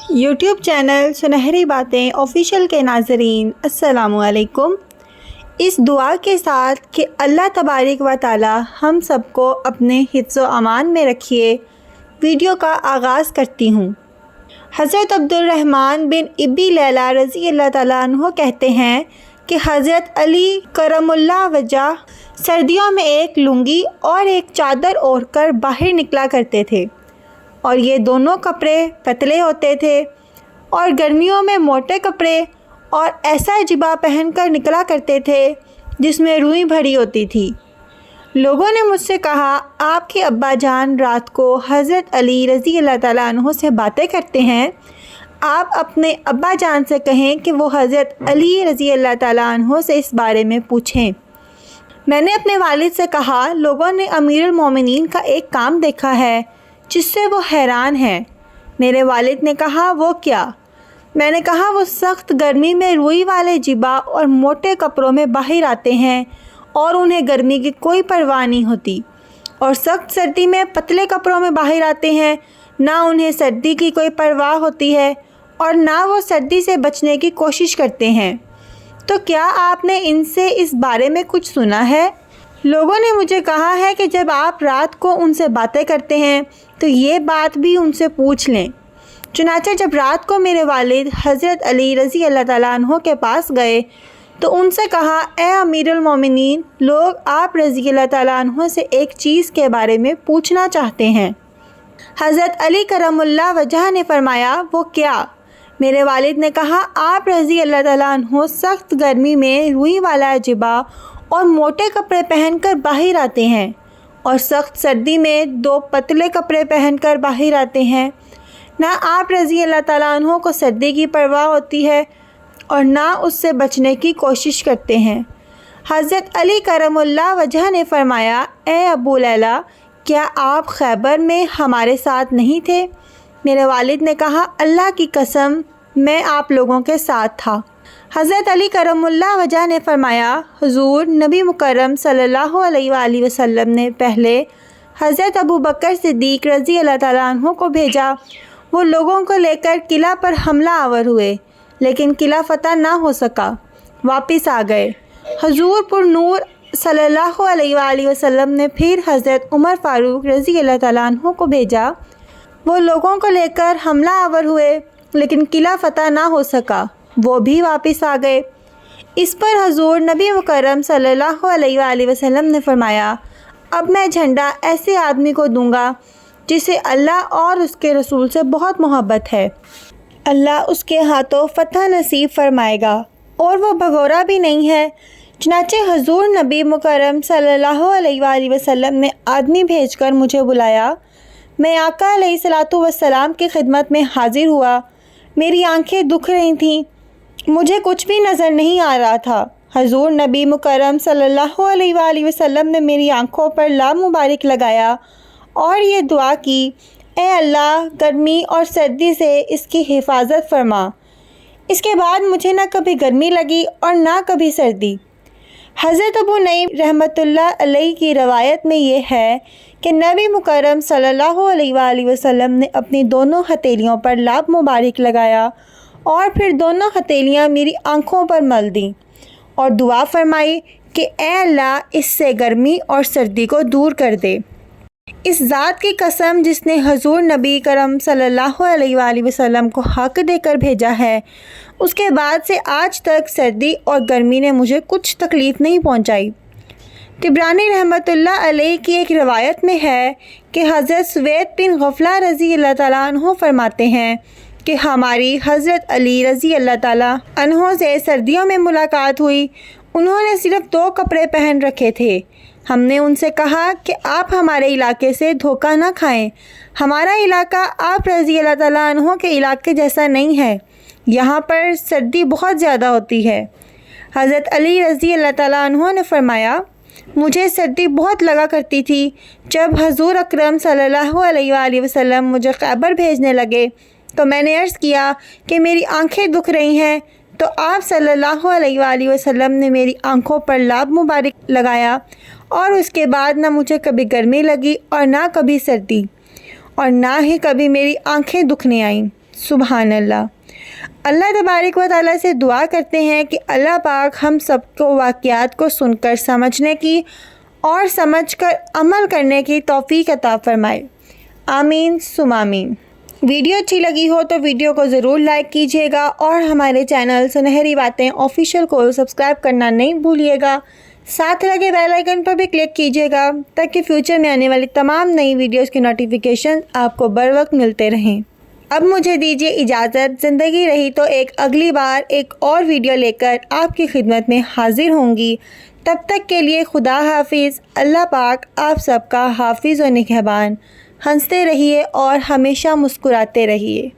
YouTube channel سنہری باتیں official کے ناظرین السلام علیکم۔ اس دعا کے ساتھ کہ اللہ تبارک و تعالی ہم سب کو اپنے حفظ و امان میں رکھیے، ویڈیو کا آغاز کرتی ہوں۔ حضرت عبد الرحمن بن ابی لیلہ رضی اللہ تعالیٰ عنہ کہتے ہیں کہ حضرت علی کرم اللہ وجہ سردیوں میں ایک لنگی اور ایک چادر اوڑھ کر باہر نکلا کرتے تھے، اور یہ دونوں کپڑے پتلے ہوتے تھے، اور گرمیوں میں موٹے کپڑے اور ایسا جبہ پہن کر نکلا کرتے تھے جس میں روئی بھری ہوتی تھی۔ لوگوں نے مجھ سے کہا، آپ کے ابا جان رات کو حضرت علی رضی اللہ تعالیٰ عنہ سے باتیں کرتے ہیں، آپ اپنے ابا جان سے کہیں کہ وہ حضرت علی رضی اللہ تعالیٰ عنہ سے اس بارے میں پوچھیں۔ میں نے اپنے والد سے کہا، لوگوں نے امیر المومنین کا ایک کام دیکھا ہے جس سے وہ حیران ہیں۔ میرے والد نے کہا، وہ کیا؟ میں نے کہا، وہ سخت گرمی میں روئی والے جبہ اور موٹے کپڑوں میں باہر آتے ہیں اور انہیں گرمی کی کوئی پرواہ نہیں ہوتی، اور سخت سردی میں پتلے کپڑوں میں باہر آتے ہیں، نہ انہیں سردی کی کوئی پرواہ ہوتی ہے اور نہ وہ سردی سے بچنے کی کوشش کرتے ہیں۔ تو کیا آپ نے ان سے اس بارے میں کچھ سنا ہے؟ لوگوں نے مجھے کہا ہے کہ جب آپ رات کو ان سے باتیں کرتے ہیں تو یہ بات بھی ان سے پوچھ لیں۔ چنانچہ جب رات کو میرے والد حضرت علی رضی اللہ تعالیٰ عنہ کے پاس گئے تو ان سے کہا، اے امیر المومنین، لوگ آپ رضی اللہ تعالیٰ عنہ سے ایک چیز کے بارے میں پوچھنا چاہتے ہیں۔ حضرت علی کرم اللہ وجہ نے فرمایا، وہ کیا؟ میرے والد نے کہا، آپ رضی اللہ تعالیٰ عنہ سخت گرمی میں روئی والا جبہ اور موٹے کپڑے پہن کر باہر آتے ہیں، اور سخت سردی میں دو پتلے کپڑے پہن کر باہر آتے ہیں۔ نہ آپ رضی اللہ تعالیٰ عنہ کو سردی کی پرواہ ہوتی ہے اور نہ اس سے بچنے کی کوشش کرتے ہیں۔ حضرت علی کرم اللہ وجہ نے فرمایا، اے ابو لیلہ، کیا آپ خیبر میں ہمارے ساتھ نہیں تھے؟ میرے والد نے کہا، اللہ کی قسم، میں آپ لوگوں کے ساتھ تھا۔ حضرت علی کرم اللہ وجہ نے فرمایا، حضور نبی مکرم صلی اللہ علیہ وآلہ وسلم نے پہلے حضرت ابو بکر صدیق رضی اللہ تعالیٰ عنہ کو بھیجا۔ وہ لوگوں کو لے کر قلعہ پر حملہ آور ہوئے، لیکن قلعہ فتح نہ ہو سکا، واپس آ گئے۔ حضور پر نور صلی اللہ علیہ وآلہ وسلم نے پھر حضرت عمر فاروق رضی اللہ تعالیٰ عنہ کو بھیجا۔ وہ لوگوں کو لے کر حملہ آور ہوئے، لیکن قلعہ فتح نہ ہو سکا، وہ بھی واپس آ گئے۔ اس پر حضور نبی مکرم صلی اللہ علیہ وآلہ وسلم نے فرمایا، اب میں جھنڈا ایسے آدمی کو دوں گا جسے اللہ اور اس کے رسول سے بہت محبت ہے، اللہ اس کے ہاتھوں فتح نصیب فرمائے گا، اور وہ بھگورا بھی نہیں ہے۔ چنانچہ حضور نبی مکرم صلی اللہ علیہ وآلہ وسلم نے آدمی بھیج کر مجھے بلایا۔ میں آقا علیہ الصلاۃ والسلام کی خدمت میں حاضر ہوا۔ میری آنکھیں دکھ رہی تھیں، مجھے کچھ بھی نظر نہیں آ رہا تھا۔ حضور نبی مکرم صلی اللہ علیہ وآلہ وسلم نے میری آنکھوں پر لام مبارک لگایا اور یہ دعا کی، اے اللہ، گرمی اور سردی سے اس کی حفاظت فرما۔ اس کے بعد مجھے نہ کبھی گرمی لگی اور نہ کبھی سردی۔ حضرت ابو نعیم رحمۃ اللہ علیہ کی روایت میں یہ ہے کہ نبی مکرم صلی اللہ علیہ وآلہ وسلم نے اپنی دونوں ہتھیلیوں پر لام مبارک لگایا اور پھر دونوں ہتھیلیاں میری آنکھوں پر مل دیں اور دعا فرمائی کہ اے اللہ، اس سے گرمی اور سردی کو دور کر دے۔ اس ذات کی قسم جس نے حضور نبی کرم صلی اللہ علیہ وآلہ وسلم کو حق دے کر بھیجا ہے، اس کے بعد سے آج تک سردی اور گرمی نے مجھے کچھ تکلیف نہیں پہنچائی۔ طبرانی رحمۃ اللہ علیہ کی ایک روایت میں ہے کہ حضرت سوید بن غفلہ رضی اللہ تعالیٰ عنہ فرماتے ہیں کہ ہماری حضرت علی رضی اللہ تعالیٰ عنہ سے سردیوں میں ملاقات ہوئی۔ انہوں نے صرف 2 کپڑے پہن رکھے تھے۔ ہم نے ان سے کہا کہ آپ ہمارے علاقے سے دھوکہ نہ کھائیں، ہمارا علاقہ آپ رضی اللہ تعالیٰ عنہ کے علاقے جیسا نہیں ہے، یہاں پر سردی بہت زیادہ ہوتی ہے۔ حضرت علی رضی اللہ تعالیٰ عنہ نے فرمایا، مجھے سردی بہت لگا کرتی تھی۔ جب حضور اکرم صلی اللہ علیہ وآلہ وسلم مجھے خیبر بھیجنے لگے تو میں نے عرض کیا کہ میری آنکھیں دکھ رہی ہیں، تو آپ صلی اللہ علیہ وآلہ وسلم نے میری آنکھوں پر لام مبارک لگایا، اور اس کے بعد نہ مجھے کبھی گرمی لگی اور نہ کبھی سردی، اور نہ ہی کبھی میری آنکھیں دکھنے آئیں۔ سبحان اللہ۔ اللہ تبارک و تعالیٰ سے دعا کرتے ہیں کہ اللہ پاک ہم سب کو واقعات کو سن کر سمجھنے کی اور سمجھ کر عمل کرنے کی توفیق عطا فرمائے، آمین ثم آمین۔ ویڈیو اچھی لگی ہو تو ویڈیو کو ضرور لائک کیجیے گا اور ہمارے چینل سنہری باتیں آفیشیل کو سبسکرائب کرنا نہیں بھولیے گا، ساتھ لگے بیل آئیکن پر بھی کلک کیجیے گا تاکہ فیوچر میں آنے والی تمام نئی ویڈیوز کی نوٹیفیکیشن آپ کو بر وقت ملتے رہیں۔ اب مجھے دیجیے اجازت، زندگی رہی تو اگلی بار ایک اور ویڈیو لے کر آپ کی خدمت میں حاضر ہوں گی۔ تب تک کے لیے خدا حافظ۔ اللہ پاک آپ سب کا حافظ و نگہبان۔ ہنستے رہیے اور ہمیشہ مسکراتے رہیے۔